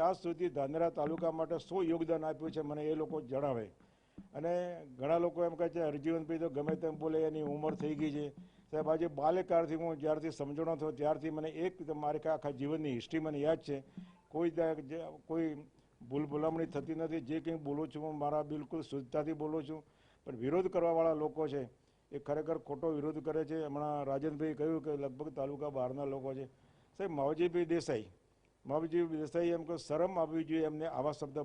આજ સુધી ધાનેરા તાલુકા માટે શું યોગદાન આપ્યું છે મને એ લોકો જણાવે. અને ઘણા લોકો એમ કહે છે હરજીવનભાઈ તો ગમે તેમ બોલે, એની ઉંમર થઈ ગઈ છે. સાહેબ, આજે બાલ્યકાળથી હું જ્યારથી સમજણો થયો ત્યારથી મને એક મારી આખા જીવનની હિસ્ટ્રી મને યાદ છે. કોઈ ભૂલ ભૂલામણી થતી નથી. જે કંઈ બોલું છું હું મારા બિલકુલ શુદ્ધતાથી બોલું છું. પણ વિરોધ કરવાવાળા લોકો છે એ ખરેખર ખોટો વિરોધ કરે છે. હમણાં રાજનભાઈ કહ્યું કે લગભગ તાલુકા બહારના લોકો છે. સાહેબ, માવજીભાઈ દેસાઈ એમ કે શરમ આવવી જોઈએ એમને આવા શબ્દ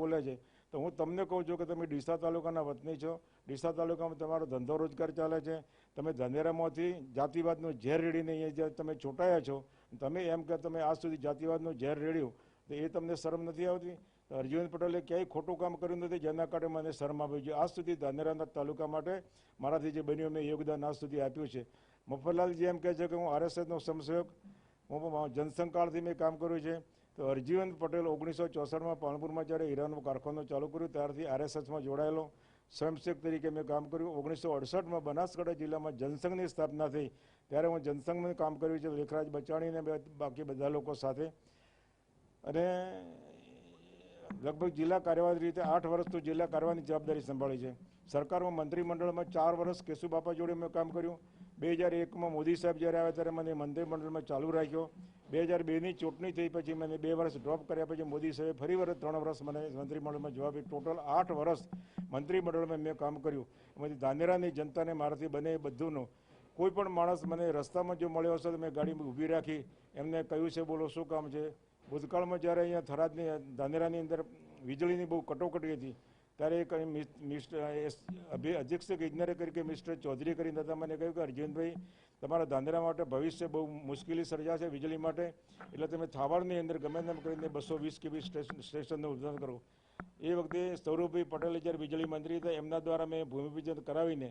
બોલે છે. તો હું તમને કહું છું કે તમે ડીસા તાલુકાના વતની છો. ડીસા તાલુકામાં તમારો ધંધો રોજગાર ચાલે છે. તમે ધાનેરામાંથી જાતિવાદનું ઝેર રેડીને અહીંયા તમે ચૂંટાયા છો. તમે એમ કે તમે આજ સુધી જાતિવાદનું ઝેર રેડ્યું તો એ તમને શરમ નથી આવતી? હરજીવન પટેલે ક્યાંય ખોટું કામ કર્યું નથી જેના કારણે મને શરમ આવી જોઈએ. આજ સુધી ધાનેરાના તાલુકા માટે મારાથી જે બન્યું મેં યોગદાન આજ સુધી આપ્યું છે. મફતલાલજી એમ કહે છે કે હું આરએસએસનો સમસહયોગ, હું જનસંઘકાળથી મેં કામ કર્યું છે. તો હરજીવન પટેલ 1964માં પાલનપુરમાં જ્યારે હીરાનો કારખાનો ચાલુ કર્યું ત્યારથી આરએસએસમાં જોડાયેલો સ્વયંસેવક તરીકે મેં કામ કર્યું. 1968માં બનાસકાંઠા જિલ્લામાં જનસંઘની સ્થાપના થઈ ત્યારે હું જનસંઘમાં કામ કર્યું છે લેખરાજ બચાણીને બાકી બધા લોકો સાથે. અને લગભગ જિલ્લા કાર્યવાહી રીતે 8 વર્ષ તો જિલ્લા કાર્યવાહીની જવાબદારી સંભાળી છે. સરકારમાં મંત્રીમંડળમાં 4 વર્ષ કેશુબાપા જોડે મેં કામ કર્યું. 2001માં મોદી સાહેબ જ્યારે આવ્યા ત્યારે મને મંત્રીમંડળમાં ચાલુ રાખ્યો. 2002ની ચૂંટણી થઈ પછી મને 2 વર્ષ ડ્રોપ કર્યા પછી મોદી સાહેબે ફરી 3 વર્ષ મને મંત્રીમંડળમાં જવાબ આપ્યો. ટોટલ 8 વર્ષ મંત્રીમંડળમાં મેં કામ કર્યું. એમાંથી ધાનેરાની જનતાને મારાથી બને એ બધુંનું કોઈ પણ માણસ મને રસ્તામાં જો મળ્યો હશે તો મેં ગાડી ઊભી રાખી એમને કહ્યું છે બોલો શું કામ છે. ભૂતકાળમાં જ્યારે અહીંયા થરાદની ધાનેરાની અંદર વીજળીની બહુ કટોકટી હતી ત્યારે એક અધિક્ષક ઇજનેર તરીકે મિસ્ટર ચૌધરી કરીને હતા. મને કહ્યું કે હરજીવનભાઈ તમારા ધાનેરા માટે ભવિષ્ય બહુ મુશ્કેલી સર્જાશે વીજળી માટે, એટલે તમે થાવડની અંદર ગમે તેમ કરીને 220 kV સ્ટેશનનું ઉદ્ઘાટન કરો. એ વખતે સૌરભભાઈ પટેલે જ્યારે વીજળી મંત્રી હતા એમના દ્વારા મેં ભૂમિપૂજન કરાવીને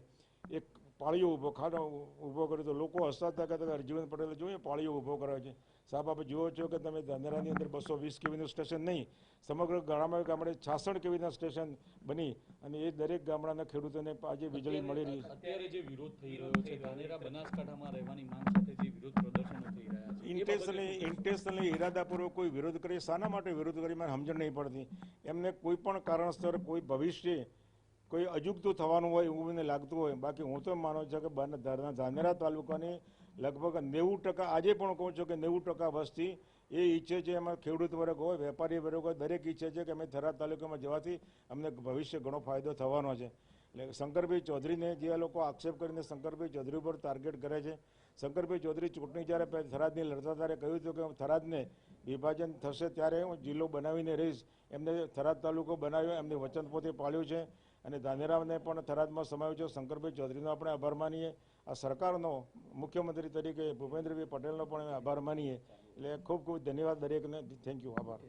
એક પાળીઓ ઊભો કર્યો તો લોકો હસતા હતા કે હરજીવન પટેલે જોઈએ પાળીઓ ઊભો કરાવ્યો છે. સાહેબ, આપ જુઓ છો કે તમે ધાનેરાની અંદર 220 kVનું સ્ટેશન નહીં, સમગ્ર ગામડે 66 kVના સ્ટેશન બની અને એ દરેક ગામડાના ખેડૂતોને આજે વીજળી મળી રહી છે. અત્યારે જે વિરોધ થઈ રહ્યો છે ધાનેરા બનાસકાંઠામાં રહેવાની માંગ સાથે જે વિરોધ પ્રદર્શનો થઈ રહ્યા છે, ઇન્ટેન્શનલી ઇરાદાપૂર્વક કોઈ વિરોધ કરી, શાના માટે વિરોધ કરી મને સમજણ નહીં પડતી. એમને કોઈ પણ કારણસર કોઈ ભવિષ્ય કોઈ અજુગતું થવાનું હોય એવું મને લાગતું હોય. બાકી હું તો માનું છું કે ધાનેરા તાલુકાની લગભગ 90% આજે પણ કહું છું કે 90% વસ્તી એ ઈચ્છે છે. એમાં ખેડૂત વર્ગ હોય, વેપારી વર્ગ હોય, દરેક ઈચ્છે છે કે અમે થરાદ તાલુકામાં જવાથી અમને ભવિષ્ય ઘણો ફાયદો થવાનો છે. એટલે શંકરભાઈ ચૌધરીને જે લોકો આક્ષેપ કરીને શંકરભાઈ ચૌધરી પર ટાર્ગેટ કરે છે. શંકરભાઈ ચૌધરી ચૂંટણી જ્યારે થરાદની લડતા ત્યારે કહ્યું હતું કે થરાદને વિભાજન થશે ત્યારે હું જિલ્લો બનાવીને રહીશ. એમને થરાદ તાલુકો બનાવ્યો, એમને વચનપોથી પાળ્યું છે અને ધાનેરાને પણ થરાદમાં સમાવ્યો છે. શંકરભાઈ ચૌધરીનો આપણે આભાર માનીએ. આ સરકારનો મુખ્યમંત્રી તરીકે ભૂપેન્દ્રભાઈ પટેલનો પણ આભાર માનીએ. એટલે ખૂબ ખૂબ ધન્યવાદ દરેકને. થેન્ક યુ, આભાર.